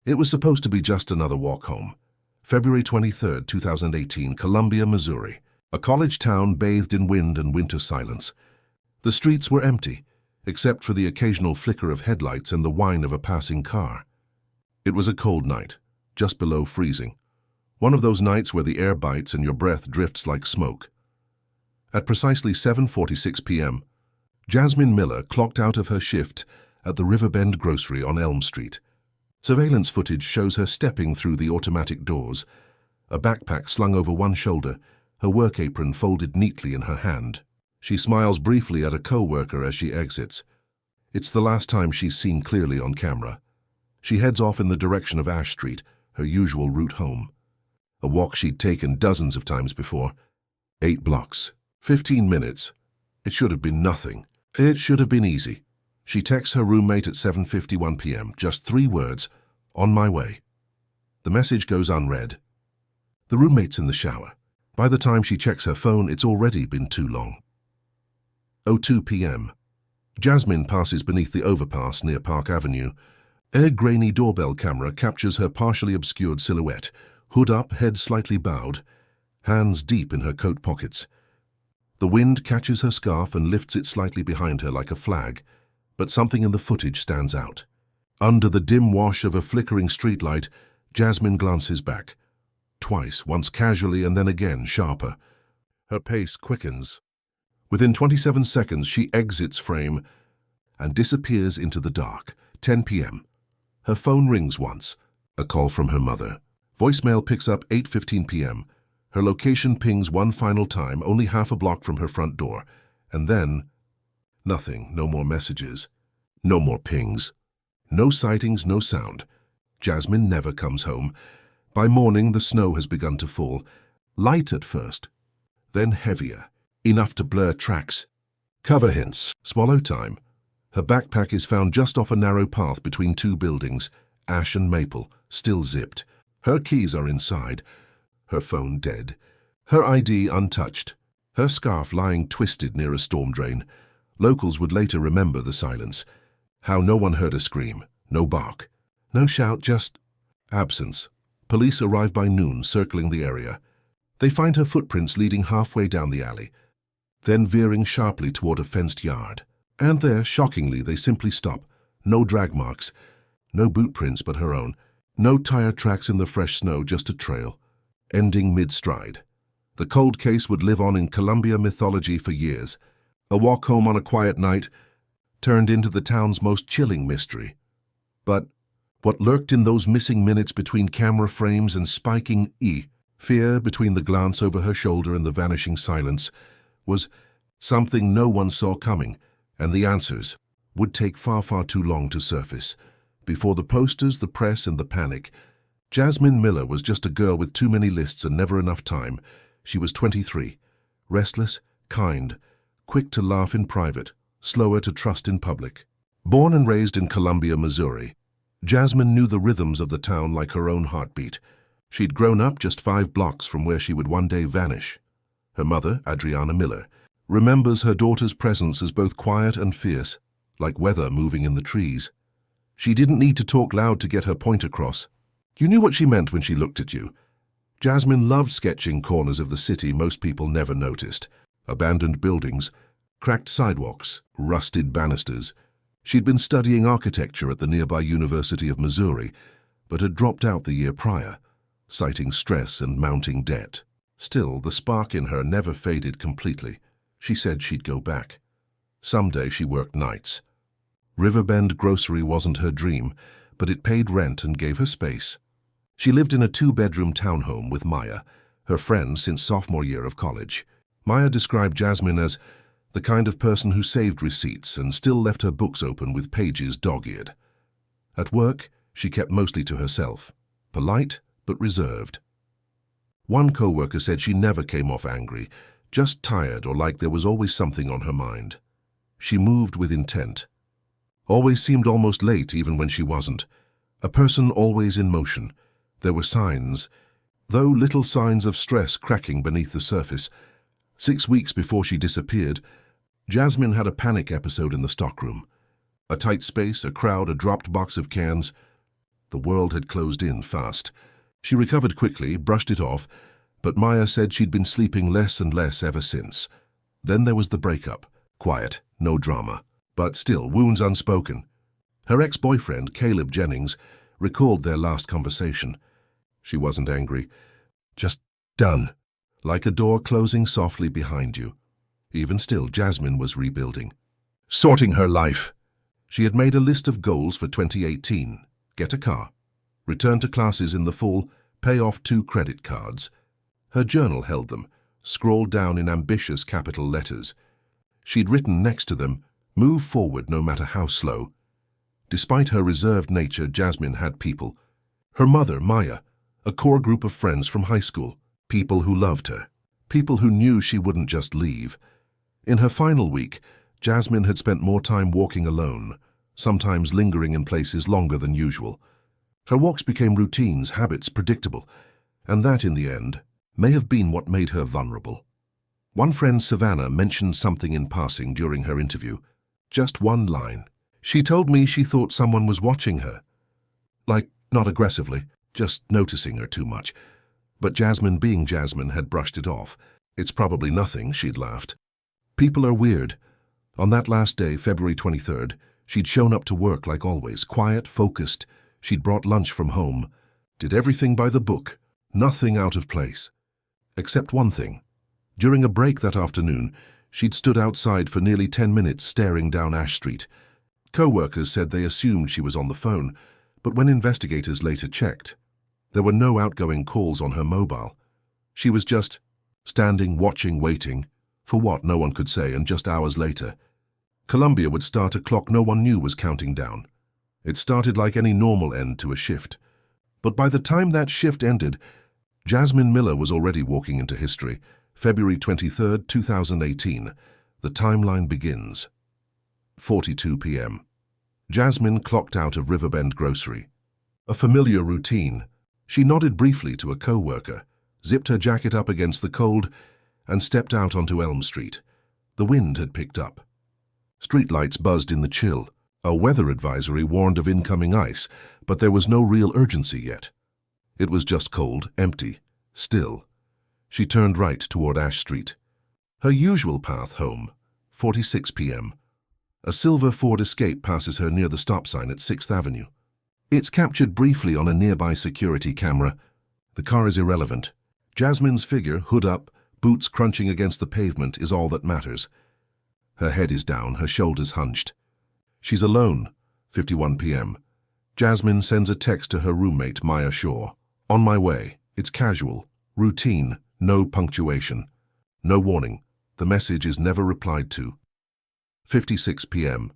It was supposed to be just another walk home. February 23, 2018, Columbia, Missouri. A college town bathed in wind and winter silence. The streets were empty, except for the occasional flicker of headlights and the whine of a passing car. It was a cold night, just below freezing. One of those nights where the air bites and your breath drifts like smoke. At precisely 7:46 p.m., Jasmine Miller clocked out of her shift at the Riverbend Grocery on Elm Street. Surveillance footage shows her stepping through the automatic doors, a backpack slung over one shoulder, her work apron folded neatly in her hand. She smiles briefly at a co-worker as she exits. It's the last time she's seen clearly on camera. She heads off in the direction of Ash Street, her usual route home. A walk she'd taken dozens of times before. 8 blocks, 15 minutes. It should have been nothing. It should have been easy. She texts her roommate at 7:51 p.m., just 3 words, "On my way." The message goes unread. The roommate's in the shower. By the time she checks her phone, it's already been too long. 02 p.m. Jasmine passes beneath the overpass near Park Avenue. A grainy doorbell camera captures her partially obscured silhouette, hood up, head slightly bowed, hands deep in her coat pockets. The wind catches her scarf and lifts it slightly behind her like a flag, but something in the footage stands out. Under the dim wash of a flickering streetlight, Jasmine glances back. Twice, once casually and then again sharper. Her pace quickens. Within 27 seconds, she exits frame and disappears into the dark. 10 p.m. Her phone rings once, a call from her mother. Voicemail picks up 8:15 p.m. Her location pings one final time, only half a block from her front door. And then, nothing, no more messages, no more pings. No sightings, no sound. Jasmine never comes home. By morning, the snow has begun to fall. Light at first, then heavier, enough to blur tracks. Cover hints, swallow time. Her backpack is found just off a narrow path between 2 buildings, ash and maple, still zipped. Her keys are inside. Her phone dead. Her ID untouched. Her scarf lying twisted near a storm drain. Locals would later remember the silence. How no one heard a scream, no bark, no shout, just absence. Police arrive by noon, circling the area. They find her footprints leading halfway down the alley, then veering sharply toward a fenced yard. And there, shockingly, they simply stop. No drag marks, no boot prints but her own, no tire tracks in the fresh snow, just a trail, ending mid-stride. The cold case would live on in Columbia mythology for years. A walk home on a quiet night turned into the town's most chilling mystery. But what lurked in those missing minutes between camera frames and spiking fear between the glance over her shoulder and the vanishing silence, was something no one saw coming, and the answers would take far, far too long to surface. Before the posters, the press, and the panic, Jasmine Miller was just a girl with too many lists and never enough time. She was 23, restless, kind, quick to laugh in private, slower to trust in public. Born and raised in Columbia, Missouri, Jasmine knew the rhythms of the town like her own heartbeat. She'd grown up just 5 blocks from where she would one day vanish. Her mother, Adriana Miller, remembers her daughter's presence as both quiet and fierce, like weather moving in the trees. She didn't need to talk loud to get her point across. You knew what she meant when she looked at you. Jasmine loved sketching corners of the city most people never noticed. Abandoned buildings, cracked sidewalks, rusted banisters. She'd been studying architecture at the nearby University of Missouri, but had dropped out the year prior, citing stress and mounting debt. Still, the spark in her never faded completely. She said she'd go back. Someday she worked nights. Riverbend Grocery wasn't her dream, but it paid rent and gave her space. She lived in a 2-bedroom townhome with Maya, her friend since sophomore year of college. Maya described Jasmine as the kind of person who saved receipts and still left her books open with pages dog-eared. At work, she kept mostly to herself, polite but reserved. One co-worker said she never came off angry, just tired or like there was always something on her mind. She moved with intent. Always seemed almost late even when she wasn't. A person always in motion. There were signs, though little signs of stress cracking beneath the surface. 6 weeks before she disappeared, Jasmine had a panic episode in the stockroom. A tight space, a crowd, a dropped box of cans. The world had closed in fast. She recovered quickly, brushed it off, but Maya said she'd been sleeping less and less ever since. Then there was the breakup. Quiet, no drama, but still wounds unspoken. Her ex-boyfriend, Caleb Jennings, recalled their last conversation. She wasn't angry, just done, like a door closing softly behind you. Even still, Jasmine was rebuilding. Sorting her life. She had made a list of goals for 2018. Get a car, return to classes in the fall, pay off 2 credit cards. Her journal held them, scrawled down in ambitious capital letters. She'd written next to them, move forward no matter how slow. Despite her reserved nature, Jasmine had people. Her mother, Maya, a core group of friends from high school, people who loved her, people who knew she wouldn't just leave. In her final week, Jasmine had spent more time walking alone, sometimes lingering in places longer than usual. Her walks became routines, habits, predictable, and that, in the end, may have been what made her vulnerable. One friend, Savannah, mentioned something in passing during her interview. Just one line. She told me she thought someone was watching her. Like, not aggressively, just noticing her too much. But Jasmine, being Jasmine, had brushed it off. It's probably nothing, she'd laughed. People are weird. On that last day, February 23rd, she'd shown up to work like always, quiet, focused. She'd brought lunch from home, did everything by the book, nothing out of place. Except one thing. During a break that afternoon, she'd stood outside for nearly 10 minutes staring down Ash Street. Co-workers said they assumed she was on the phone, but when investigators later checked, there were no outgoing calls on her mobile. She was just standing, watching, waiting. For what, no one could say, and just hours later, Columbia would start a clock no one knew was counting down. It started like any normal end to a shift. But by the time that shift ended, Jasmine Miller was already walking into history. February 23rd, 2018. The timeline begins. 4:42 p.m. Jasmine clocked out of Riverbend Grocery. A familiar routine. She nodded briefly to a co-worker, zipped her jacket up against the cold, and stepped out onto Elm Street. The wind had picked up. Streetlights buzzed in the chill. A weather advisory warned of incoming ice, but there was no real urgency yet. It was just cold, empty, still. She turned right toward Ash Street. Her usual path home, 4:46 p.m. A silver Ford Escape passes her near the stop sign at 6th Avenue. It's captured briefly on a nearby security camera. The car is irrelevant. Jasmine's figure, hood up, boots crunching against the pavement, is all that matters. Her head is down, her shoulders hunched. She's alone, 51 p.m. Jasmine sends a text to her roommate, Maya Shaw. On my way. It's casual, routine, no punctuation. No warning. The message is never replied to. 56 p.m.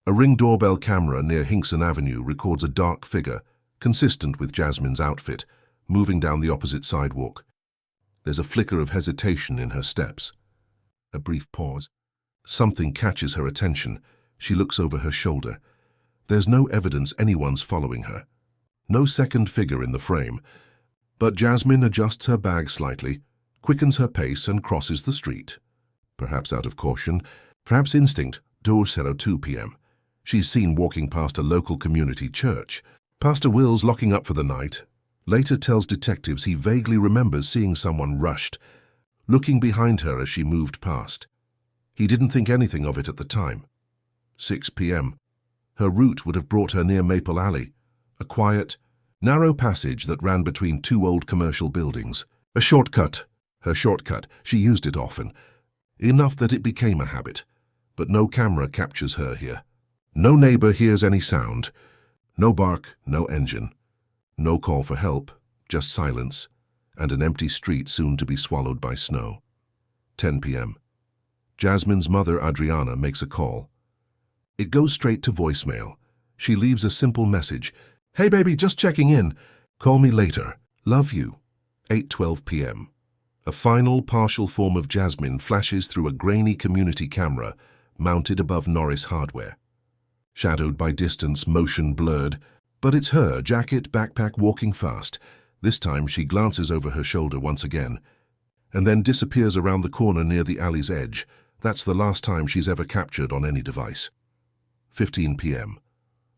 A Ring doorbell camera near Hinkson Avenue records a dark figure, consistent with Jasmine's outfit, moving down the opposite sidewalk. There's a flicker of hesitation in her steps. A brief pause. Something catches her attention. She looks over her shoulder. There's no evidence anyone's following her. No second figure in the frame. But Jasmine adjusts her bag slightly, quickens her pace, and crosses the street. Perhaps out of caution, perhaps instinct, 2:02 p.m. She's seen walking past a local community church. Pastor Will's locking up for the night. Later tells detectives he vaguely remembers seeing someone rushed, looking behind her as she moved past. He didn't think anything of it at the time. 6 p.m. Her route would have brought her near Maple Alley, a quiet, narrow passage that ran between 2 old commercial buildings. A shortcut. Her shortcut. She used it often. Enough that it became a habit. But no camera captures her here. No neighbor hears any sound. No bark, no engine. No call for help, just silence, and an empty street soon to be swallowed by snow. 10 p.m. Jasmine's mother, Adriana, makes a call. It goes straight to voicemail. She leaves a simple message. Hey baby, just checking in. Call me later. Love you. 8:12 p.m. A final, partial form of Jasmine flashes through a grainy community camera mounted above Norris Hardware. Shadowed by distance, motion blurred, but it's her, jacket, backpack, walking fast. This time she glances over her shoulder once again, and then disappears around the corner near the alley's edge. That's the last time she's ever captured on any device. 15 p.m.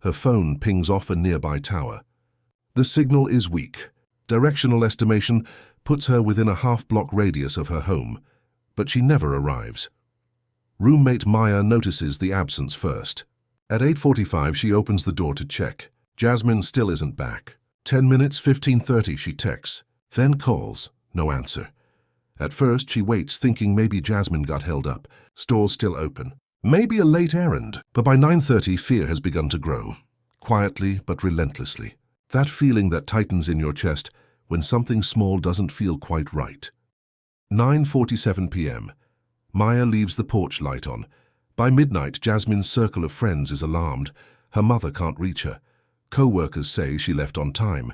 Her phone pings off a nearby tower. The signal is weak. Directional estimation puts her within a half-block radius of her home, but she never arrives. Roommate Maya notices the absence first. At 8:45, she opens the door to check. Jasmine still isn't back. 10 minutes, 15:30, she texts, then calls. No answer. At first, she waits, thinking maybe Jasmine got held up. Store's still open. Maybe a late errand. But by 9:30, fear has begun to grow. Quietly but relentlessly. That feeling that tightens in your chest when something small doesn't feel quite right. 9:47 p.m. Maya leaves the porch light on. By midnight, Jasmine's circle of friends is alarmed. Her mother can't reach her. Co-workers say she left on time.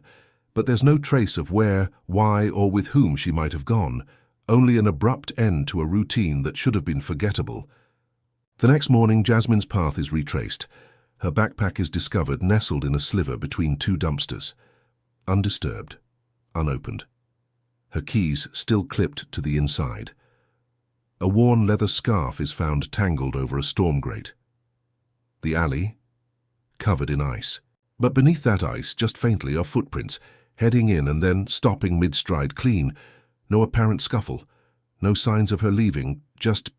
But there's no trace of where, why, or with whom she might have gone. Only an abrupt end to a routine that should have been forgettable. The next morning, Jasmine's path is retraced. Her backpack is discovered nestled in a sliver between two dumpsters. Undisturbed. Unopened. Her keys still clipped to the inside. A worn leather scarf is found tangled over a storm grate. The alley, covered in ice. But beneath that ice, just faintly, are footprints, heading in and then stopping mid-stride clean. No apparent scuffle. No signs of her leaving, just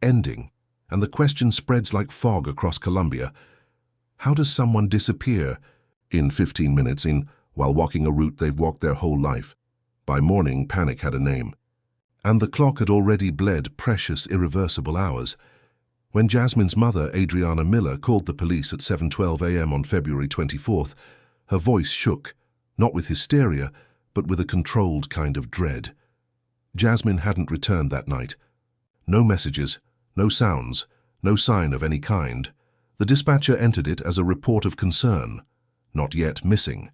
ending. And the question spreads like fog across Colombia. How does someone disappear in 15 minutes while walking a route they've walked their whole life? By morning, panic had a name. And the clock had already bled precious, irreversible hours. When Jasmine's mother, Adriana Miller, called the police at 7:12 a.m. on February 24th, her voice shook, not with hysteria, but with a controlled kind of dread. Jasmine hadn't returned that night. No messages, no sounds, no sign of any kind. The dispatcher entered it as a report of concern, not yet missing.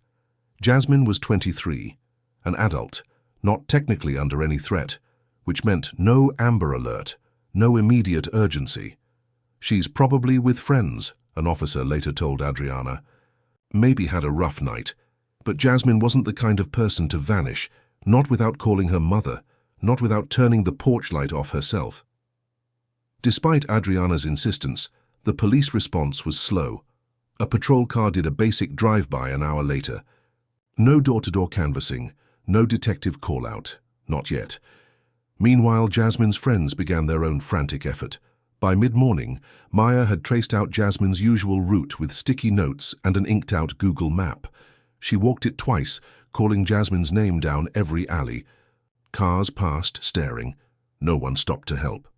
Jasmine was 23, an adult, not technically under any threat, which meant no Amber Alert, no immediate urgency. She's probably with friends, an officer later told Adriana. Maybe had a rough night, but Jasmine wasn't the kind of person to vanish, not without calling her mother, not without turning the porch light off herself. Despite Adriana's insistence, the police response was slow. A patrol car did a basic drive-by an hour later. No door-to-door canvassing, no detective call-out, not yet. Meanwhile, Jasmine's friends began their own frantic effort. By mid-morning, Maya had traced out Jasmine's usual route with sticky notes and an inked-out Google map. She walked it twice, calling Jasmine's name down every alley. Cars passed, staring. No one stopped to help.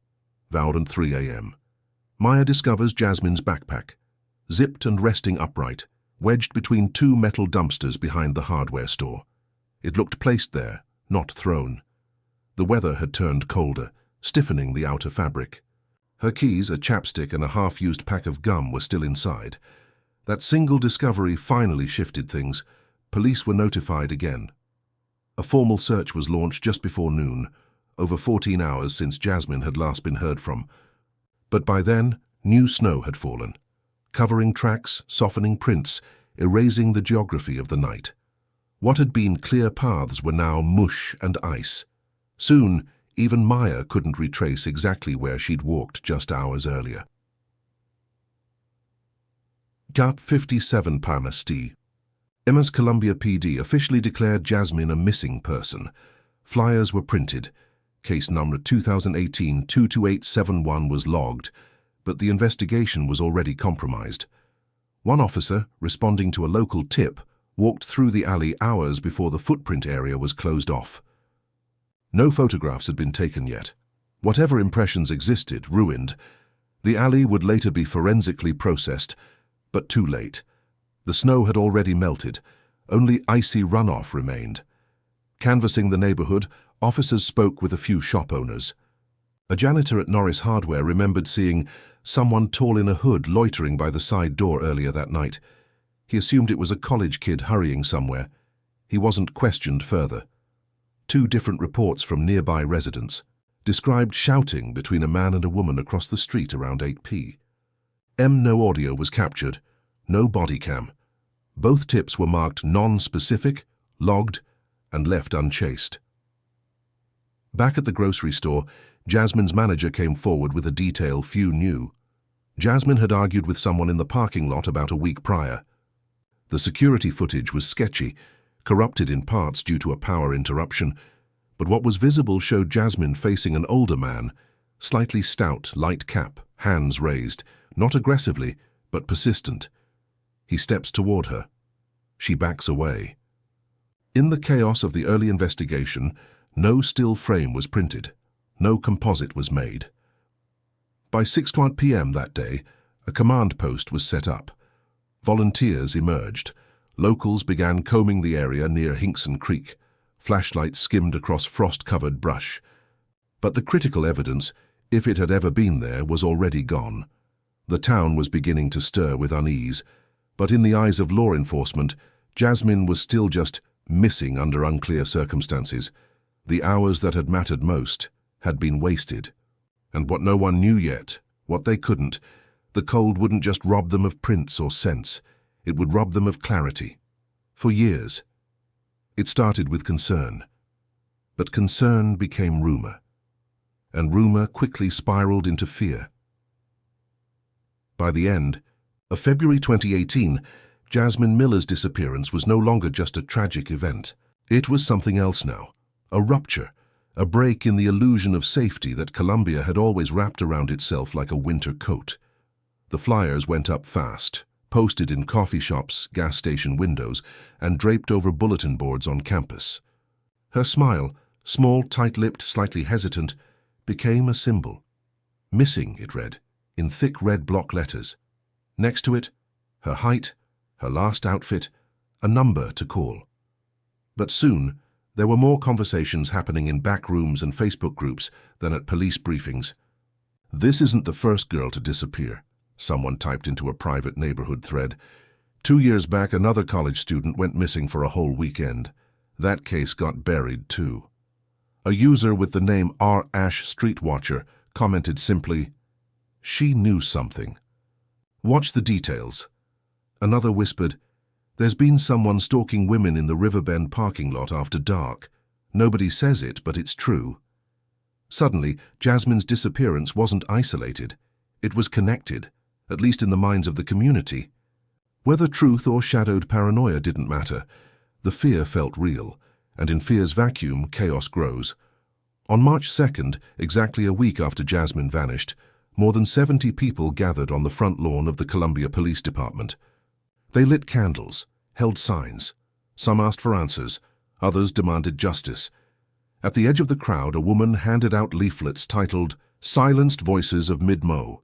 Vowed 3 a.m. Maya discovers Jasmine's backpack, zipped and resting upright, wedged between two metal dumpsters behind the hardware store. It looked placed there, not thrown. The weather had turned colder, stiffening the outer fabric. Her keys, a chapstick and a half-used pack of gum were still inside. That single discovery finally shifted things. Police were notified again. A formal search was launched just before noon, over 14 hours since Jasmine had last been heard from. But by then, new snow had fallen, covering tracks, softening prints, erasing the geography of the night. What had been clear paths were now mush and ice. Soon, even Maya couldn't retrace exactly where she'd walked just hours earlier. Gap 57 Parmasti. Emma's Columbia PD officially declared Jasmine a missing person. Flyers were printed. Case number 2018-22871 was logged, but the investigation was already compromised. One officer, responding to a local tip, walked through the alley hours before the footprint area was closed off. No photographs had been taken yet. Whatever impressions existed, ruined. The alley would later be forensically processed, but too late. The snow had already melted. Only icy runoff remained. Canvassing the neighborhood, officers spoke with a few shop owners. A janitor at Norris Hardware remembered seeing someone tall in a hood loitering by the side door earlier that night. He assumed it was a college kid hurrying somewhere. He wasn't questioned further. 2 different reports from nearby residents described shouting between a man and a woman across the street around 8 p.m. No audio was captured, no body cam. Both tips were marked non-specific, logged, and left unchased. Back at the grocery store, Jasmine's manager came forward with a detail few knew. Jasmine had argued with someone in the parking lot about a week prior. The security footage was sketchy, corrupted in parts due to a power interruption, but what was visible showed Jasmine facing an older man, slightly stout, light cap, hands raised, not aggressively, but persistent. He steps toward her. She backs away. In the chaos of the early investigation, no still frame was printed. No composite was made. By 6:00 p.m. that day, a command post was set up. Volunteers emerged. Locals began combing the area near Hinkson Creek. Flashlights skimmed across frost-covered brush. But the critical evidence, if it had ever been there, was already gone. The town was beginning to stir with unease, but in the eyes of law enforcement, Jasmine was still just missing under unclear circumstances. The hours that had mattered most had been wasted. And what no one knew yet, what they couldn't, the cold wouldn't just rob them of prints or sense, it would rob them of clarity. For years. It started with concern. But concern became rumor. And rumor quickly spiraled into fear. By the end of February 2018, Jasmine Miller's disappearance was no longer just a tragic event. It was something else now. A rupture. A break in the illusion of safety that Columbia had always wrapped around itself like a winter coat. The flyers went up fast, posted in coffee shops, gas station windows, and draped over bulletin boards on campus. Her smile, small, tight-lipped, slightly hesitant, became a symbol. Missing, it read, in thick red block letters. Next to it, her height, her last outfit, a number to call. But soon, there were more conversations happening in back rooms and Facebook groups than at police briefings. "This isn't the first girl to disappear," someone typed into a private neighborhood thread. 2 years back, another college student went missing for a whole weekend. That case got buried too. A user with the name R. Ash Streetwatcher commented simply, "She knew something. Watch the details." Another whispered, "There's been someone stalking women in the Riverbend parking lot after dark. Nobody says it, but it's true." Suddenly, Jasmine's disappearance wasn't isolated. It was connected, at least in the minds of the community. Whether truth or shadowed paranoia didn't matter. The fear felt real, and in fear's vacuum, chaos grows. On March 2nd, exactly a week after Jasmine vanished, more than 70 people gathered on the front lawn of the Columbia Police Department. They lit candles, held signs. Some asked for answers, others demanded justice. At the edge of the crowd, a woman handed out leaflets titled, "Silenced Voices of Mid-Mo."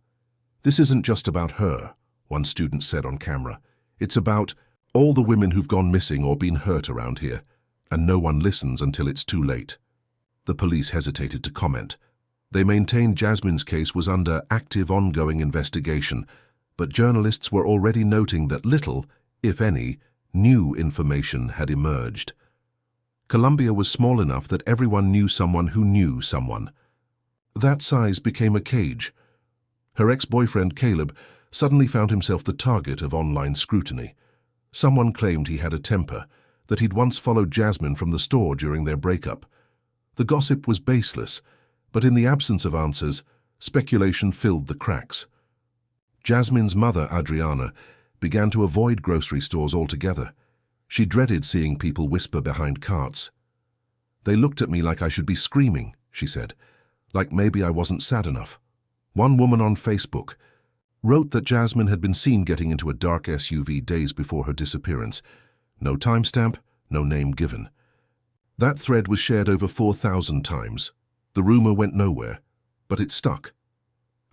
"This isn't just about her," one student said on camera. "It's about all the women who've gone missing or been hurt around here, and no one listens until it's too late." The police hesitated to comment. They maintained Jasmine's case was under active ongoing investigation, but journalists were already noting that little, if any, new information had emerged. Columbia was small enough that everyone knew someone who knew someone. That size became a cage. Her ex-boyfriend Caleb suddenly found himself the target of online scrutiny. Someone claimed he had a temper, that he'd once followed Jasmine from the store during their breakup. The gossip was baseless, but in the absence of answers, speculation filled the cracks. Jasmine's mother, Adriana, began to avoid grocery stores altogether. She dreaded seeing people whisper behind carts. "They looked at me like I should be screaming," she said, "like maybe I wasn't sad enough." One woman on Facebook wrote that Jasmine had been seen getting into a dark SUV days before her disappearance. No timestamp, no name given. That thread was shared over 4,000 times. The rumor went nowhere, but it stuck.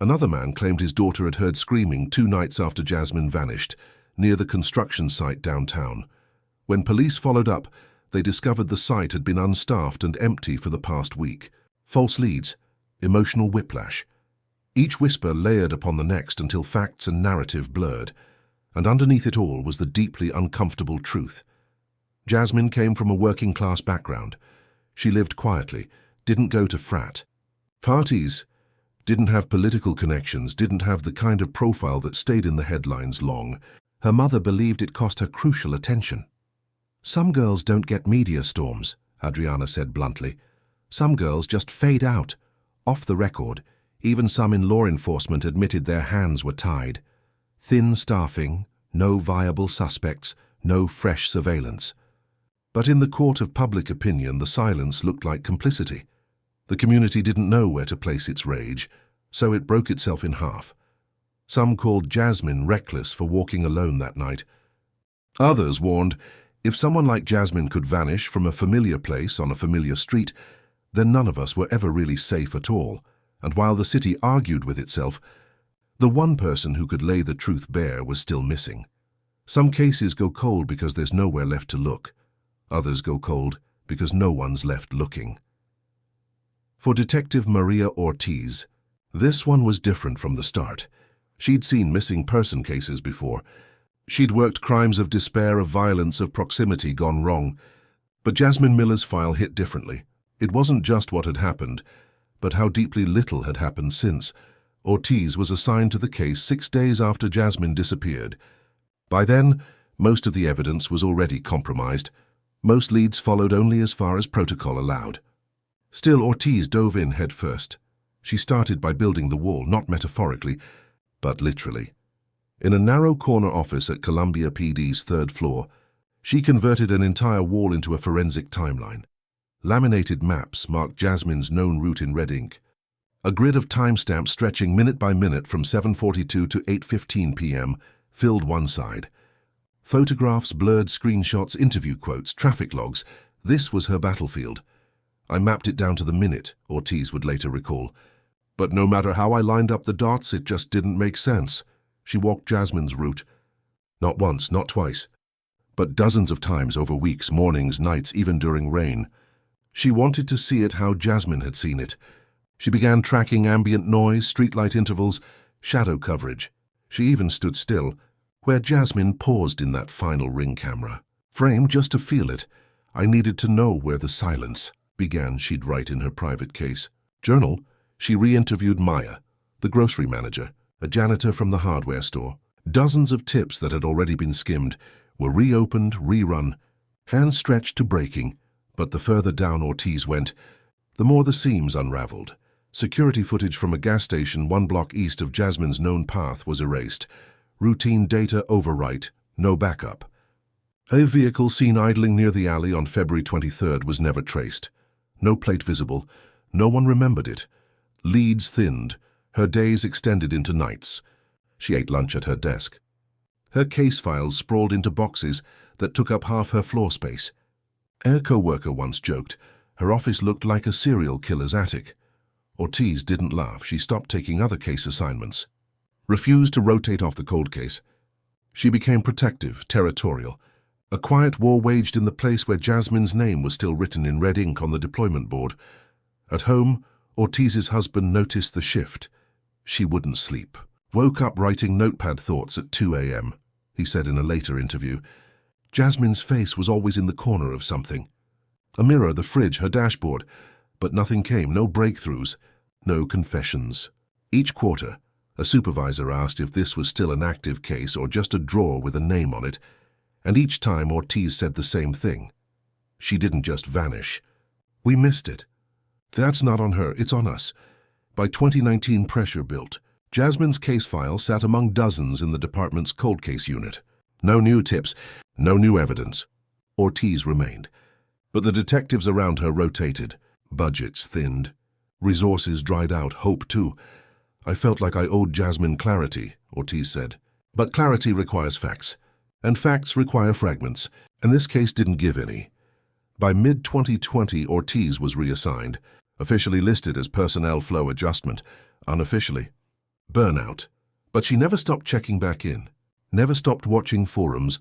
Another man claimed his daughter had heard screaming 2 nights after Jasmine vanished, near the construction site downtown. When police followed up, they discovered the site had been unstaffed and empty for the past week. False leads, emotional whiplash. Each whisper layered upon the next until facts and narrative blurred, and underneath it all was the deeply uncomfortable truth. Jasmine came from a working-class background. She lived quietly, didn't go to frat parties, didn't have political connections, didn't have the kind of profile that stayed in the headlines long. Her mother believed it cost her crucial attention. "Some girls don't get media storms," Adriana said bluntly. "Some girls just fade out." Off the record, even some in law enforcement admitted their hands were tied. Thin staffing, no viable suspects, No fresh surveillance. But in the court of public opinion, the silence looked like complicity. The community didn't know where to place its rage, so it broke itself in half. Some called Jasmine reckless for walking alone that night. Others warned, if someone like Jasmine could vanish from a familiar place on a familiar street, then none of us were ever really safe at all. And while the city argued with itself, the one person who could lay the truth bare was still missing. Some cases go cold because there's nowhere left to look. Others go cold because no one's left looking. For Detective Maria Ortiz, this one was different from the start. She'd seen missing person cases before. She'd worked crimes of despair, of violence, of proximity gone wrong. But Jasmine Miller's file hit differently. It wasn't just what had happened, but how deeply little had happened since. Ortiz was assigned to the case 6 days after Jasmine disappeared. By then, most of the evidence was already compromised. Most leads followed only as far as protocol allowed. Still, Ortiz dove in head first. She started by building the wall, not metaphorically, but literally. In a narrow corner office at Columbia PD's 3rd floor, she converted an entire wall into a forensic timeline. Laminated maps marked Jasmine's known route in red ink. A grid of timestamps stretching minute by minute from 7:42 to 8:15 p.m. filled one side. Photographs, blurred screenshots, interview quotes, traffic logs. This was her battlefield. I mapped it down to the minute, Ortiz would later recall. But no matter how I lined up the dots, it just didn't make sense. She walked Jasmine's route. Not once, not twice, but dozens of times over weeks, mornings, nights, even during rain. She wanted to see it how Jasmine had seen it. She began tracking ambient noise, streetlight intervals, shadow coverage. She even stood still, where Jasmine paused in that final ring camera. Framed just to feel it. I needed to know where the silence began, she'd write in her private case. Journal, she re-interviewed Maya, the grocery manager, a janitor from the hardware store. Dozens of tips that had already been skimmed were reopened, rerun, hands stretched to breaking, but the further down Ortiz went, the more the seams unraveled. Security footage from a gas station 1 block east of Jasmine's known path was erased. Routine data overwrite, no backup. A vehicle seen idling near the alley on February 23rd was never traced. No plate visible. No one remembered it. Leads thinned. Her days extended into nights. She ate lunch at her desk. Her case files sprawled into boxes that took up half her floor space. A co-worker once joked, her office looked like a serial killer's attic. Ortiz didn't laugh. She stopped taking other case assignments. Refused to rotate off the cold case. She became protective, territorial. A quiet war waged in the place where Jasmine's name was still written in red ink on the deployment board. At home, Ortiz's husband noticed the shift. She wouldn't sleep. Woke up writing notepad thoughts at 2 a.m., he said in a later interview. Jasmine's face was always in the corner of something. A mirror, the fridge, her dashboard. But nothing came, no breakthroughs, no confessions. Each quarter, a supervisor asked if this was still an active case or just a drawer with a name on it, and each time Ortiz said the same thing. She didn't just vanish. We missed it. That's not on her, it's on us. By 2019, pressure built. Jasmine's case file sat among dozens in the department's cold case unit. No new tips, no new evidence. Ortiz remained. But the detectives around her rotated. Budgets thinned. Resources dried out, hope too. I felt like I owed Jasmine clarity, Ortiz said. But clarity requires facts. And facts require fragments. And this case didn't give any. By mid-2020, Ortiz was reassigned. Officially listed as personnel flow adjustment. Unofficially. Burnout. But she never stopped checking back in. Never stopped watching forums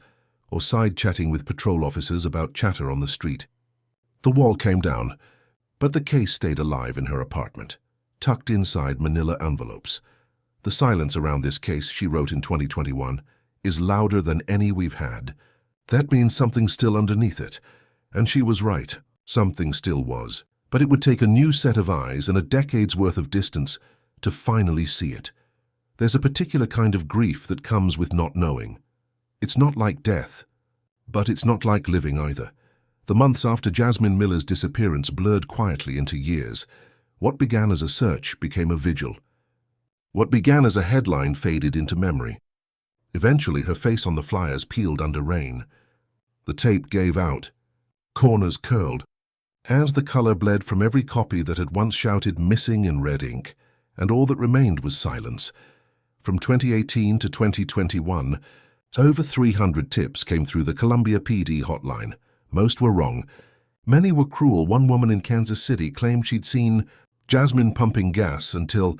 or side-chatting with patrol officers about chatter on the street. The wall came down, but the case stayed alive in her apartment, tucked inside manila envelopes. The silence around this case, she wrote in 2021, is louder than any we've had. That means something's still underneath it. And she was right. Something still was. But it would take a new set of eyes and a decade's worth of distance to finally see it. There's a particular kind of grief that comes with not knowing. It's not like death, but it's not like living either. The months after Jasmine Miller's disappearance blurred quietly into years. What began as a search became a vigil. What began as a headline faded into memory. Eventually, her face on the flyers peeled under rain. The tape gave out. Corners curled. As the color bled from every copy that had once shouted missing in red ink, and all that remained was silence. From 2018 to 2021, over 300 tips came through the Columbia PD hotline. Most were wrong. Many were cruel. One woman in Kansas City claimed she'd seen Jasmine pumping gas until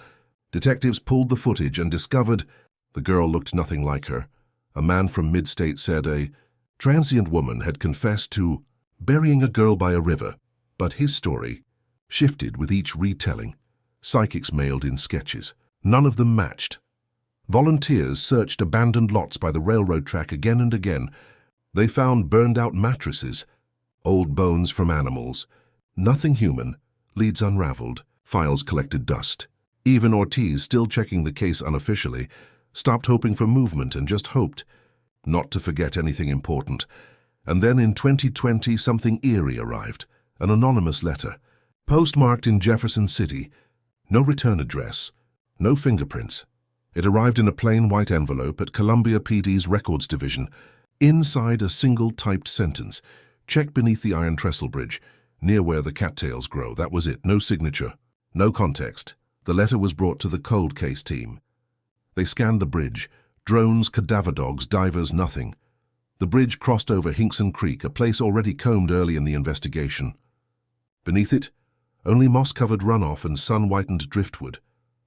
detectives pulled the footage and discovered the girl looked nothing like her. A man from mid-state said a transient woman had confessed to burying a girl by a river, but his story shifted with each retelling. Psychics mailed in sketches. None of them matched. Volunteers searched abandoned lots by the railroad track again and again. They found burned-out mattresses, old bones from animals. Nothing human. Leads unraveled. Files collected dust. Even Ortiz, still checking the case unofficially, stopped hoping for movement and just hoped not to forget anything important. And then in 2020, something eerie arrived. An anonymous letter. Postmarked in Jefferson City. No return address. No fingerprints. It arrived in a plain white envelope at Columbia PD's Records Division. Inside a single typed sentence. Check beneath the iron trestle bridge, near where the cattails grow. That was it. No signature. No context. The letter was brought to the cold case team. They scanned the bridge. Drones, cadaver dogs, divers, nothing. The bridge crossed over Hinkson Creek, a place already combed early in the investigation. Beneath it, only moss-covered runoff and sun-whitened driftwood.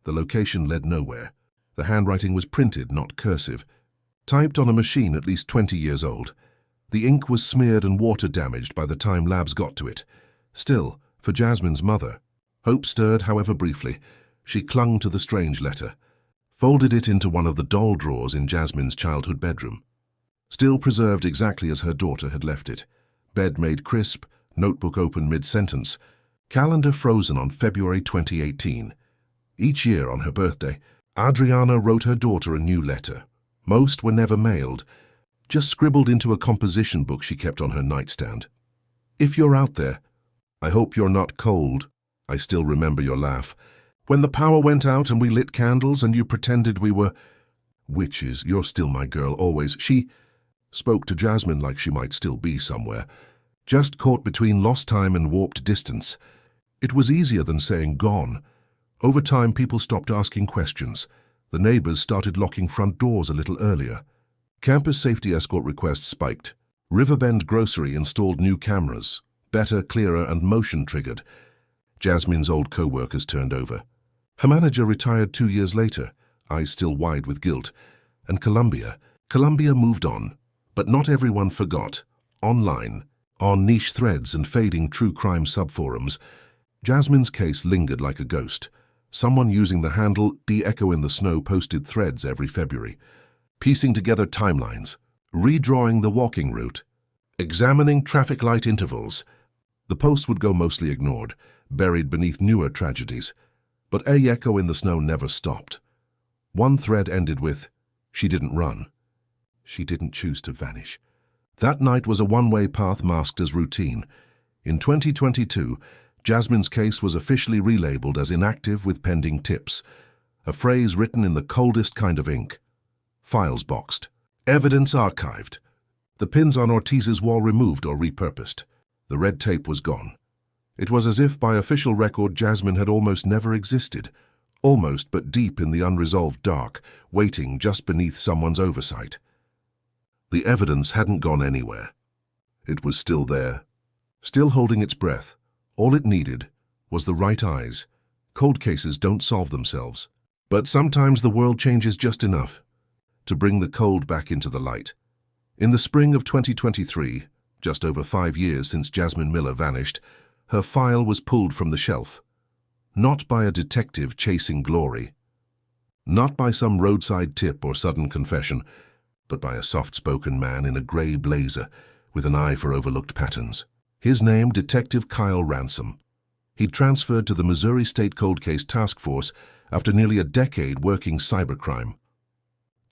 The location led nowhere. The handwriting was printed, not cursive. Typed on a machine at least 20 years old. The ink was smeared and water-damaged by the time labs got to it. Still, for Jasmine's mother, hope stirred, however briefly. She clung to the strange letter, folded it into one of the doll drawers in Jasmine's childhood bedroom. Still preserved exactly as her daughter had left it. Bed made crisp, notebook open mid-sentence, calendar frozen on February 2018. Each year on her birthday, Adriana wrote her daughter a new letter. Most were never mailed, just scribbled into a composition book she kept on her nightstand. If you're out there, I hope you're not cold. I still remember your laugh. When the power went out and we lit candles and you pretended we were witches, you're still my girl, always. She spoke to Jasmine like she might still be somewhere, just caught between lost time and warped distance. It was easier than saying gone. Over time, people stopped asking questions. The neighbors started locking front doors a little earlier. Campus safety escort requests spiked. Riverbend Grocery installed new cameras, better, clearer, and motion-triggered. Jasmine's old co-workers turned over. Her manager retired 2 years later, eyes still wide with guilt. And Columbia moved on. But not everyone forgot. Online, on niche threads and fading true crime subforums, Jasmine's case lingered like a ghost. Someone using the handle @echo in the snow posted threads every February, piecing together timelines, redrawing the walking route, examining traffic light intervals. The posts would go mostly ignored, buried beneath newer tragedies. But @echo in the snow never stopped. One thread ended with, "She didn't run. She didn't choose to vanish." That night was a one-way path masked as routine. In 2022, Jasmine's case was officially relabeled as inactive with pending tips, a phrase written in the coldest kind of ink. Files boxed. Evidence archived. The pins on Ortiz's wall removed or repurposed. The red tape was gone. It was as if by official record Jasmine had almost never existed, almost but deep in the unresolved dark, waiting just beneath someone's oversight. The evidence hadn't gone anywhere. It was still there, still holding its breath. All it needed was the right eyes. Cold cases don't solve themselves, but sometimes the world changes just enough to bring the cold back into the light. In the spring of 2023, just over 5 years since Jasmine Miller vanished, her file was pulled from the shelf. Not by a detective chasing glory, not by some roadside tip or sudden confession, but by a soft-spoken man in a gray blazer with an eye for overlooked patterns. His name, Detective Kyle Ransom. He'd transferred to the Missouri State Cold Case Task Force after nearly a decade working cybercrime.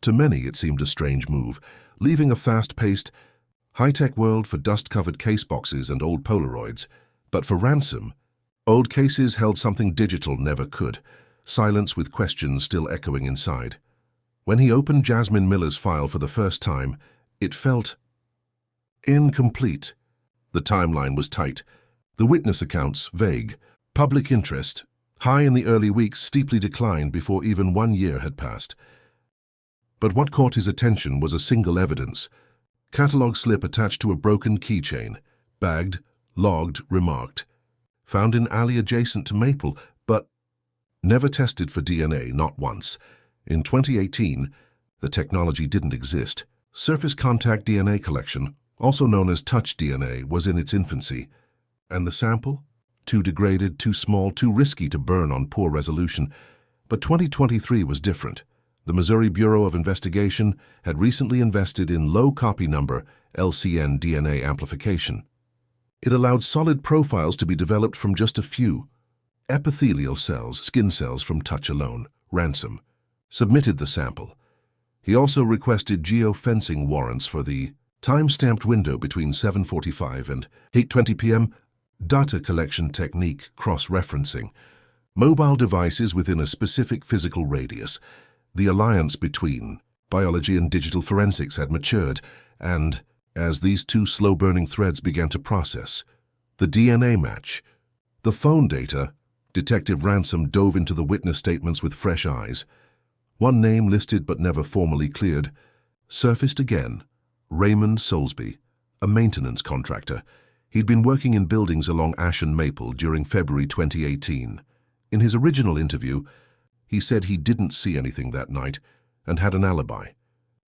To many, it seemed a strange move, leaving a fast-paced, high-tech world for dust-covered case boxes and old Polaroids. But for Ransom, old cases held something digital never could, silence with questions still echoing inside. When he opened Jasmine Miller's file for the first time, it felt incomplete. The timeline was tight, the witness accounts vague, public interest, high in the early weeks, steeply declined before even 1 year had passed. But what caught his attention was a single evidence: catalogue slip attached to a broken keychain, bagged, logged, remarked, found in alley adjacent to Maple, but never tested for DNA, not once. In 2018, the technology didn't exist. Surface contact DNA collection, also known as touch DNA, was in its infancy. And the sample? Too degraded, too small, too risky to burn on poor resolution. But 2023 was different. The Missouri Bureau of Investigation had recently invested in low copy number LCN DNA amplification. It allowed solid profiles to be developed from just a few epithelial cells, skin cells from touch alone. Ransom submitted the sample. He also requested geofencing warrants for the time-stamped window between 7:45 and 8:20 p.m. Data collection technique cross-referencing. Mobile devices within a specific physical radius. The alliance between biology and digital forensics had matured, and as these two slow-burning threads began to process, the DNA match, the phone data, Detective Ransom dove into the witness statements with fresh eyes. One name listed but never formally cleared surfaced again: Raymond Soulsby, a maintenance contractor. He'd been working in buildings along Ash and Maple during February 2018. In his original interview, he said he didn't see anything that night and had an alibi.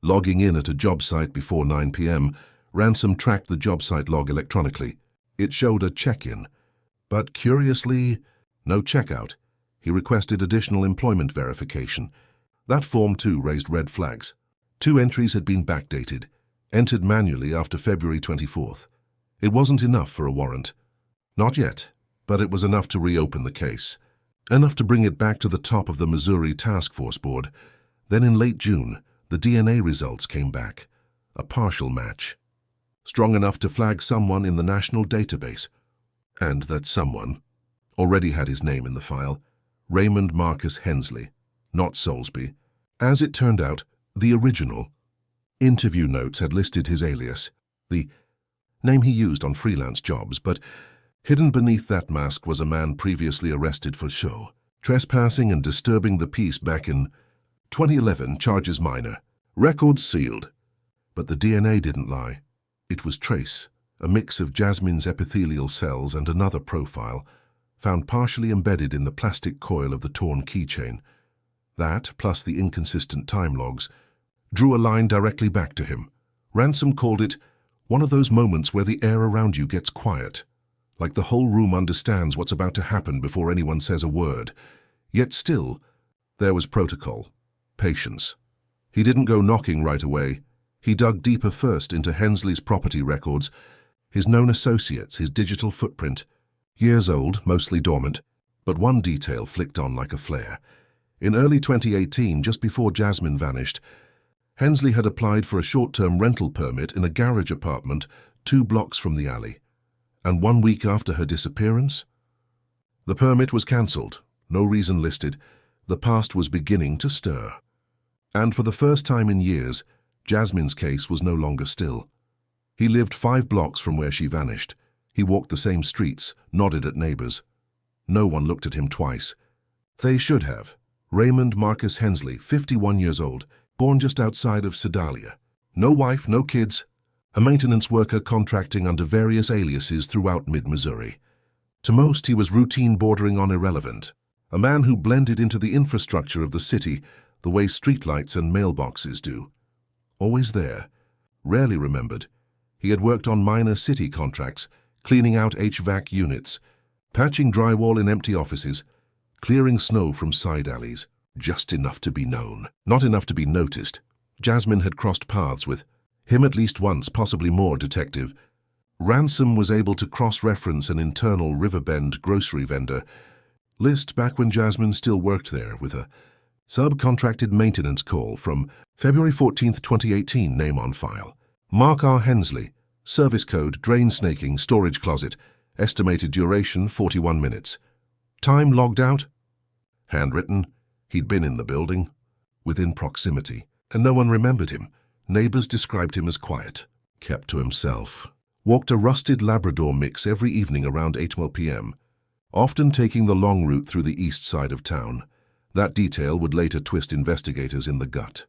Logging in at a job site before 9 p.m., Ransom tracked the job site log electronically. It showed a check-in, but curiously, no checkout. He requested additional employment verification. That form too raised red flags. 2 entries had been backdated, entered manually after February 24th. It wasn't enough for a warrant. Not yet, but it was enough to reopen the case. Enough to bring it back to the top of the Missouri Task Force Board. Then in late June, the DNA results came back. A partial match. Strong enough to flag someone in the national database. And that someone already had his name in the file: Raymond Marcus Hensley, not Soulsby. As it turned out, the original interview notes had listed his alias, the name he used on freelance jobs, but hidden beneath that mask was a man previously arrested for show, trespassing and disturbing the peace back in 2011, charges minor. Records sealed. But the DNA didn't lie. It was trace, a mix of Jasmine's epithelial cells and another profile, found partially embedded in the plastic coil of the torn keychain. That, plus the inconsistent time logs, drew a line directly back to him. Ransom called it one of those moments where the air around you gets quiet, like the whole room understands what's about to happen before anyone says a word. Yet still, there was protocol, patience. He didn't go knocking right away. He dug deeper first into Hensley's property records, his known associates, his digital footprint. Years old, mostly dormant, but one detail flicked on like a flare. In early 2018, just before Jasmine vanished, Hensley had applied for a short-term rental permit in a garage apartment 2 blocks from the alley. And 1 week after her disappearance, the permit was cancelled, no reason listed. The past was beginning to stir. And for the first time in years, Jasmine's case was no longer still. He lived 5 blocks from where she vanished. He walked the same streets, nodded at neighbors. No one looked at him twice. They should have. Raymond Marcus Hensley, 51 years old, born just outside of Sedalia. No wife, no kids. A maintenance worker contracting under various aliases throughout mid-Missouri. To most, he was routine bordering on irrelevant. A man who blended into the infrastructure of the city the way streetlights and mailboxes do. Always there, rarely remembered. He had worked on minor city contracts, cleaning out HVAC units, patching drywall in empty offices, clearing snow from side alleys. Just enough to be known, not enough to be noticed. Jasmine had crossed paths with him at least once, possibly more, Detective. Ransom was able to cross-reference an internal Riverbend grocery vendor list back when Jasmine still worked there, with a subcontracted maintenance call from February 14th, 2018, name on file. Mark R. Hensley, service code, drain snaking, storage closet, estimated duration 41 minutes. Time logged out? Handwritten. He'd been in the building, within proximity, and no one remembered him. Neighbors described him as quiet, Kept to himself. Walked a rusted Labrador mix every evening around 8 p.m., often taking the long route through the east side of town. That detail would later twist investigators in the gut.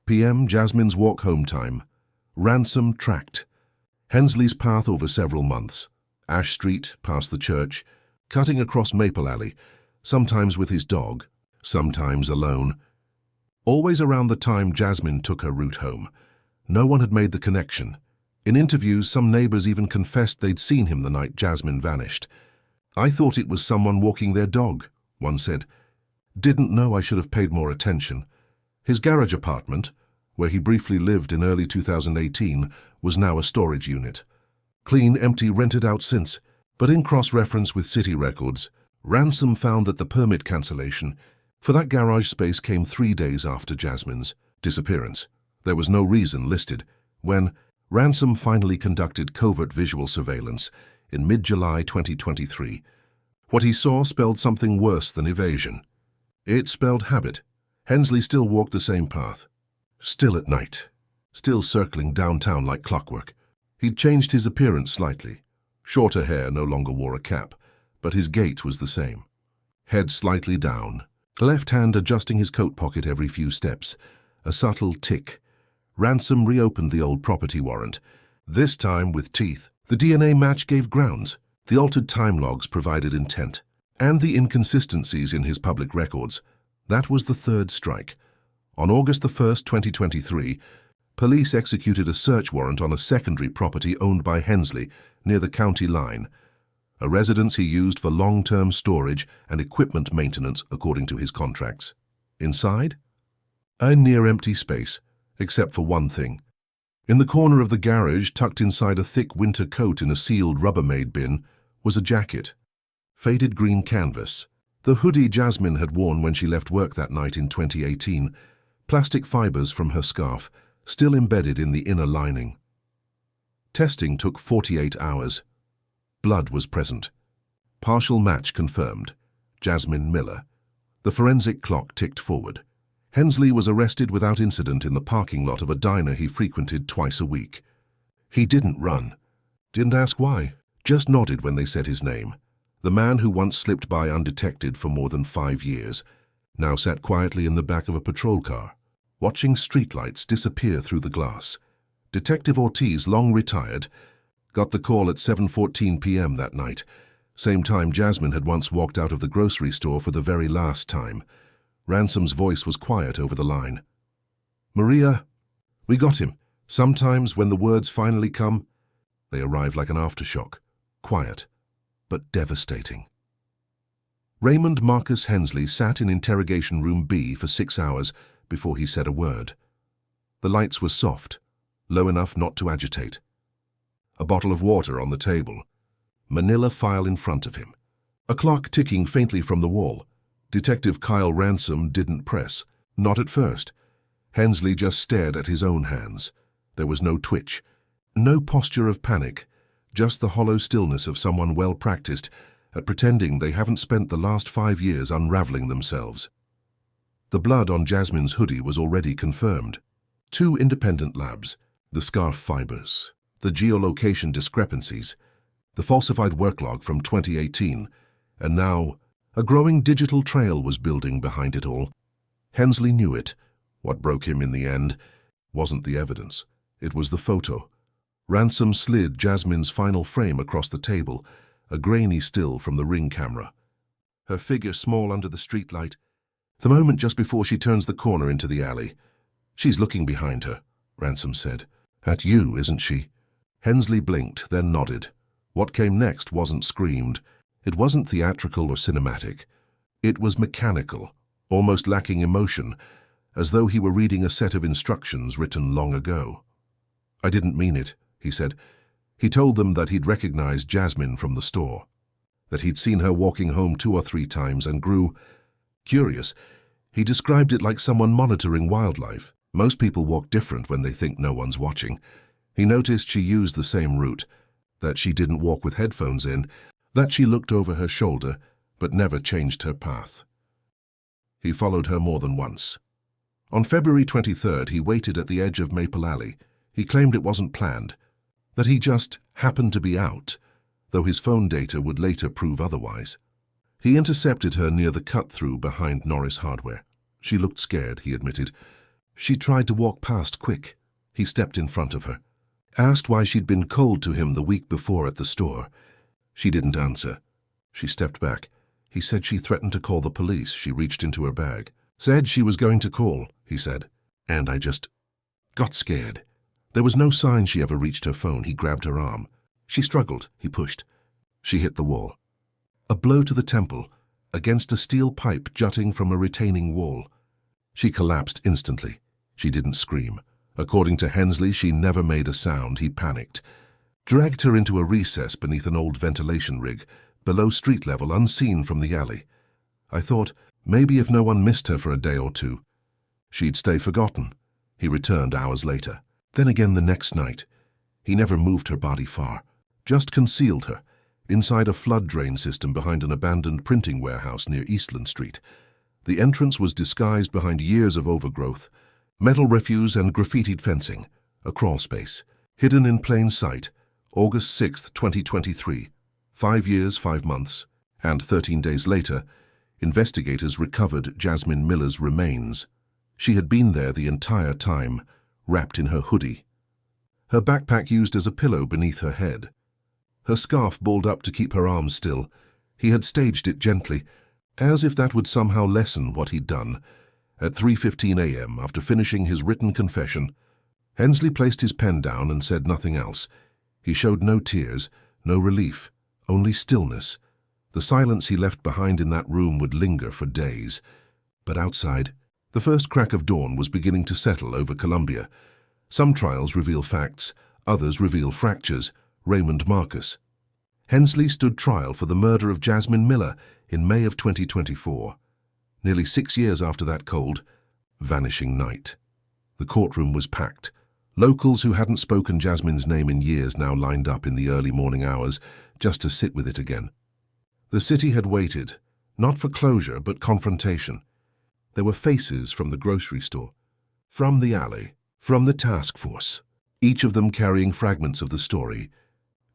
PM, Jasmine's walk home time. Ransom tracked. Hensley's path over several months. Ash Street, past the church, cutting across Maple Alley, sometimes with his dog, sometimes alone. Always around the time Jasmine took her route home. No one had made the connection. In interviews, some neighbors even confessed they'd seen him the night Jasmine vanished. "I thought it was someone walking their dog," one said. "Didn't know I should have paid more attention." His garage apartment, where he briefly lived in early 2018, was now a storage unit. Clean, empty, rented out since, but in cross-reference with city records, Ransom found that the permit cancellation for that garage space came 3 days after Jasmine's disappearance. There was no reason listed. When Ransom finally conducted covert visual surveillance in mid-July 2023, what he saw spelled something worse than evasion. It spelled habit. Hensley still walked the same path. Still at night. Still circling downtown like clockwork. He'd changed his appearance slightly. Shorter hair, no longer wore a cap, but his gait was the same. Head slightly down, left hand adjusting his coat pocket every few steps. A subtle tick. Ransom reopened the old property warrant, this time with teeth. The DNA match gave grounds. The altered time logs provided intent. And the inconsistencies in his public records. That was the third strike. On August 1st, 2023, police executed a search warrant on a secondary property owned by Hensley near the county line, a residence he used for long-term storage and equipment maintenance according to his contracts. Inside? A near-empty space, except for one thing. In the corner of the garage, tucked inside a thick winter coat in a sealed Rubbermaid bin, was a jacket. Faded green canvas. The hoodie Jasmine had worn when she left work that night in 2018. Plastic fibers from her scarf, still embedded in the inner lining. Testing took 48 hours. Blood was present. Partial match confirmed. Jasmine Miller. The forensic clock ticked forward. Hensley was arrested without incident in the parking lot of a diner he frequented twice a week. He didn't run. Didn't ask why. Just nodded when they said his name. The man who once slipped by undetected for more than 5 years, now sat quietly in the back of a patrol car, watching streetlights disappear through the glass. Detective Ortiz, long retired, got the call at 7:14 p.m. that night, same time Jasmine had once walked out of the grocery store for the very last time. Ransom's voice was quiet over the line. "Maria, we got him." Sometimes when the words finally come, they arrive like an aftershock, quiet, but devastating. Raymond Marcus Hensley sat in interrogation room B for 6 hours before he said a word. The lights were soft, low enough not to agitate. A bottle of water on the table. Manila file in front of him. A clock ticking faintly from the wall. Detective Kyle Ransom didn't press, not at first. Hensley just stared at his own hands. There was no twitch, no posture of panic, just the hollow stillness of someone well-practiced at pretending they haven't spent the last 5 years unraveling themselves. The blood on Jasmine's hoodie was already confirmed. 2 independent labs, the scarf fibers, the geolocation discrepancies, the falsified work log from 2018, and now a growing digital trail was building behind it all. Hensley knew it. What broke him in the end wasn't the evidence. It was the photo. Ransom slid Jasmine's final frame across the table, a grainy still from the Ring camera. Her figure small under the streetlight. The moment just before she turns the corner into the alley. "She's looking behind her," Ransom said. "At you, isn't she?" Hensley blinked, then nodded. What came next wasn't screamed. It wasn't theatrical or cinematic. It was mechanical, almost lacking emotion, as though he were reading a set of instructions written long ago. "I didn't mean it," he said. He told them that he'd recognized Jasmine from the store, that he'd seen her walking home 2 or 3 times and grew curious. He described it like someone monitoring wildlife. Most people walk different when they think no one's watching. He noticed she used the same route, that she didn't walk with headphones in, that she looked over her shoulder but never changed her path. He followed her more than once. On February 23rd, he waited at the edge of Maple Alley, He claimed it wasn't planned, that he just happened to be out, though his phone data would later prove otherwise. He intercepted her near the cut-through behind Norris Hardware. She looked scared, he admitted. She tried to walk past quick. He stepped in front of her. Asked why she'd been cold to him the week before at the store. She didn't answer. She stepped back. He said she threatened to call the police. She reached into her bag. Said she was going to call, he said. And I just got scared. There was no sign she ever reached her phone. He grabbed her arm. She struggled. He pushed. She hit the wall. A blow to the temple, against a steel pipe jutting from a retaining wall. She collapsed instantly. She didn't scream. According to Hensley, she never made a sound. He panicked. Dragged her into a recess beneath an old ventilation rig, below street level, unseen from the alley. I thought, maybe if no one missed her for a day or two, she'd stay forgotten. He returned hours later. Then again the next night. He never moved her body far, just concealed her, inside a flood drain system behind an abandoned printing warehouse near Eastland Street. The entrance was disguised behind years of overgrowth, metal refuse and graffitied fencing, a crawl space, hidden in plain sight, August 6, 2023, 5 years, 5 months, and 13 days later, investigators recovered Jasmine Miller's remains. She had been there the entire time, wrapped in her hoodie. Her backpack used as a pillow beneath her head. Her scarf balled up to keep her arms still. He had staged it gently, as if that would somehow lessen what he'd done. At 3:15 a.m., after finishing his written confession, Hensley placed his pen down and said nothing else. He showed no tears, no relief, only stillness. The silence he left behind in that room would linger for days. But outside, the first crack of dawn was beginning to settle over Columbia. Some trials reveal facts, others reveal fractures. Raymond Marcus. Hensley stood trial for the murder of Jasmine Miller in May of 2024. Nearly 6 years after that cold, vanishing night. The courtroom was packed. Locals who hadn't spoken Jasmine's name in years now lined up in the early morning hours just to sit with it again. The city had waited, not for closure but confrontation. There were faces from the grocery store, from the alley, from the task force, each of them carrying fragments of the story,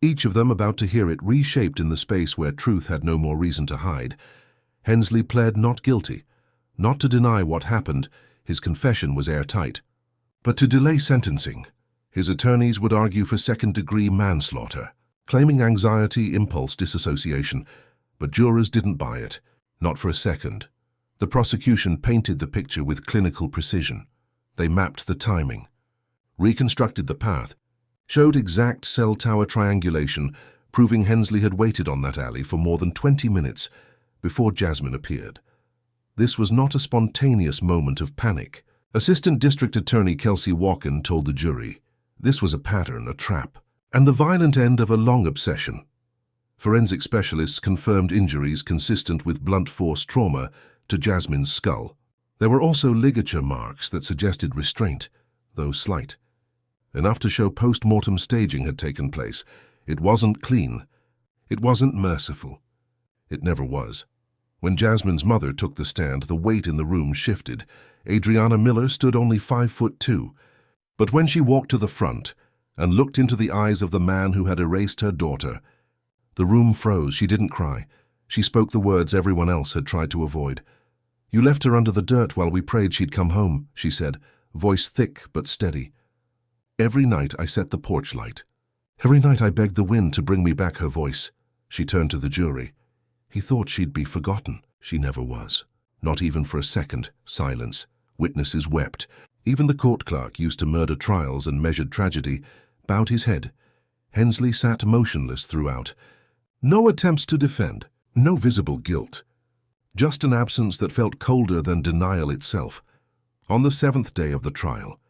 each of them about to hear it reshaped in the space where truth had no more reason to hide. Hensley pled not guilty, not to deny what happened, his confession was airtight, but to delay sentencing. His attorneys would argue for second-degree manslaughter, claiming anxiety, impulse, disassociation, but jurors didn't buy it, not for a second. The prosecution painted the picture with clinical precision. They mapped the timing, reconstructed the path, showed exact cell tower triangulation, proving Hensley had waited on that alley for more than 20 minutes before Jasmine appeared. This was not a spontaneous moment of panic. Assistant District Attorney Kelsey Walken told the jury, this was a pattern, a trap, and the violent end of a long obsession. Forensic specialists confirmed injuries consistent with blunt force trauma to Jasmine's skull. There were also ligature marks that suggested restraint, though slight. Enough to show post-mortem staging had taken place. It wasn't clean. It wasn't merciful. It never was. When Jasmine's mother took the stand, the weight in the room shifted. Adriana Miller stood only 5'2". But when she walked to the front and looked into the eyes of the man who had erased her daughter, the room froze. She didn't cry. She spoke the words everyone else had tried to avoid. "You left her under the dirt while we prayed she'd come home," she said, voice thick but steady. "Every night I set the porch light. Every night I begged the wind to bring me back her voice." She turned to the jury. He thought she'd be forgotten. She never was. Not even for a second. Silence. Witnesses wept. Even the court clerk, used to murder trials and measured tragedy, bowed his head. Hensley sat motionless throughout. No attempts to defend. No visible guilt. Just an absence that felt colder than denial itself. On the 7th day of the trial,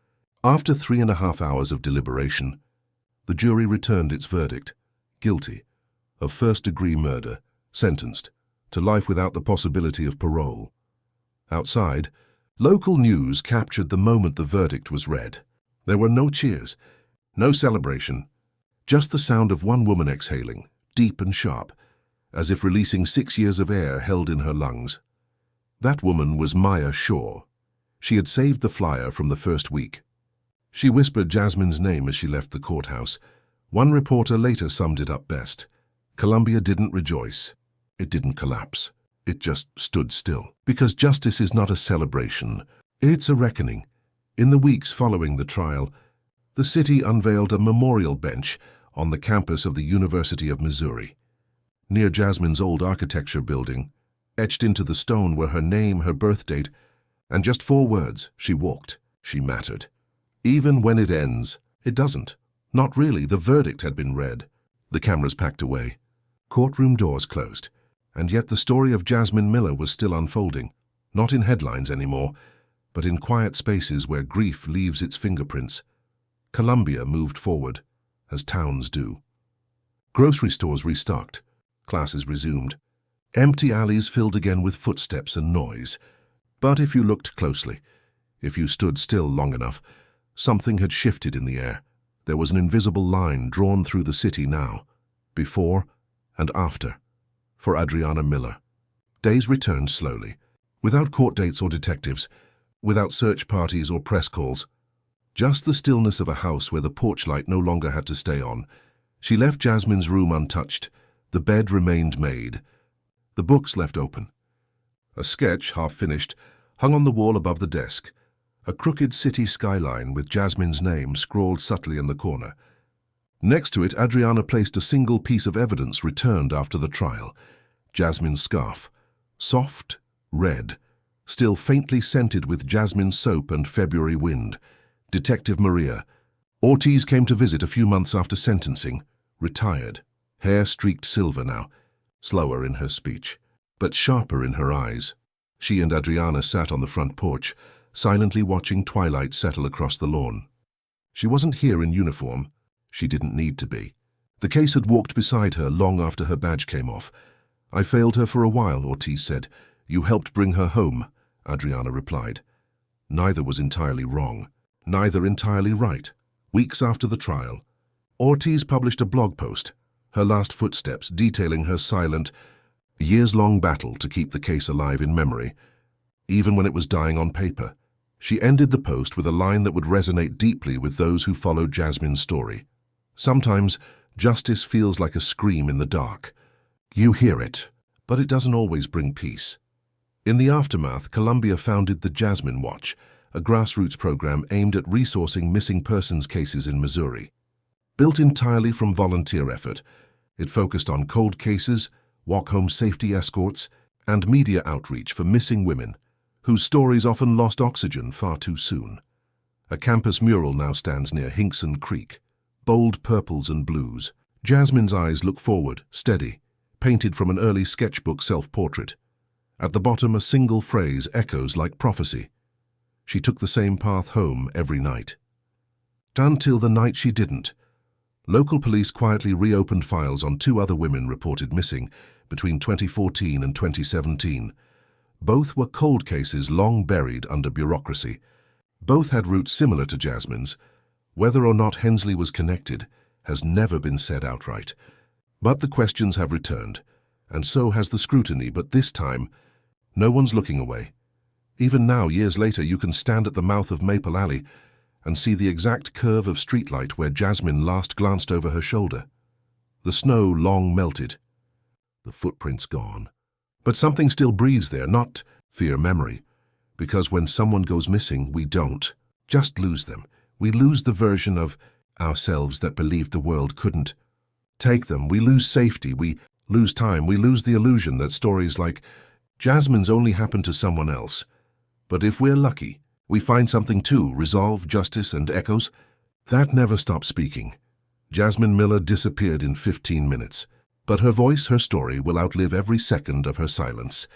after 3.5 hours of deliberation, the jury returned its verdict. Guilty of first-degree murder, sentenced to life without the possibility of parole. Outside, local news captured the moment the verdict was read. There were no cheers, no celebration, just the sound of one woman exhaling, deep and sharp, as if releasing 6 years of air held in her lungs. That woman was Maya Shaw. She had saved the flyer from the first week. She whispered Jasmine's name as she left the courthouse. One reporter later summed it up best. Columbia didn't rejoice. It didn't collapse. It just stood still. Because justice is not a celebration. It's a reckoning. In the weeks following the trial, the city unveiled a memorial bench on the campus of the University of Missouri. Near Jasmine's old architecture building, etched into the stone were her name, her birth date, and just 4 words: she walked, she mattered. Even when it ends, it doesn't. Not really. The verdict had been read. The cameras packed away. Courtroom doors closed. And yet the story of Jasmine Miller was still unfolding, not in headlines anymore, but in quiet spaces where grief leaves its fingerprints. Columbia moved forward, as towns do. Grocery stores restocked. Classes resumed. Empty alleys filled again with footsteps and noise. But if you looked closely, if you stood still long enough, something had shifted in the air. There was an invisible line drawn through the city now, before and after, for Adriana Miller. Days returned slowly, without court dates or detectives, without search parties or press calls. Just the stillness of a house where the porch light no longer had to stay on. She left Jasmine's room untouched. The bed remained made. The books left open. A sketch, half finished, hung on the wall above the desk. A crooked city skyline with Jasmine's name scrawled subtly in the corner. Next to it, Adriana placed a single piece of evidence returned after the trial. Jasmine's scarf. Soft, red, still faintly scented with jasmine soap and February wind. Detective Maria. Ortiz came to visit a few months after sentencing. Retired. Hair streaked silver now. Slower in her speech, but sharper in her eyes. She and Adriana sat on the front porch, silently watching twilight settle across the lawn. She wasn't here in uniform. She didn't need to be. The case had walked beside her long after her badge came off. I failed her for a while, Ortiz said. You helped bring her home, Adriana replied. Neither was entirely wrong. Neither entirely right. Weeks after the trial, Ortiz published a blog post, her last footsteps, detailing her silent, years-long battle to keep the case alive in memory, even when it was dying on paper. She ended the post with a line that would resonate deeply with those who followed Jasmine's story. Sometimes, justice feels like a scream in the dark. You hear it, but it doesn't always bring peace. In the aftermath, Columbia founded the Jasmine Watch, a grassroots program aimed at resourcing missing persons cases in Missouri. Built entirely from volunteer effort, it focused on cold cases, walk-home safety escorts, and media outreach for missing women, whose stories often lost oxygen far too soon. A campus mural now stands near Hinkson Creek, bold purples and blues. Jasmine's eyes look forward, steady, painted from an early sketchbook self-portrait. At the bottom, a single phrase echoes like prophecy. She took the same path home every night. Until the night she didn't. Local police quietly reopened files on 2 other women reported missing between 2014 and 2017. Both were cold cases long buried under bureaucracy. Both had roots similar to Jasmine's. Whether or not Hensley was connected has never been said outright. But the questions have returned, and so has the scrutiny, but this time, no one's looking away. Even now, years later, you can stand at the mouth of Maple Alley and see the exact curve of streetlight where Jasmine last glanced over her shoulder. The snow long melted. The footprints gone. But something still breathes there, not fear memory. Because when someone goes missing, we don't just lose them. We lose the version of ourselves that believed the world couldn't take them. We lose safety. We lose time. We lose the illusion that stories like Jasmine's only happen to someone else. But if we're lucky, we find something too, resolve, justice, and echoes. That never stopped speaking. Jasmine Miller disappeared in 15 minutes. But her voice, her story, will outlive every second of her silence.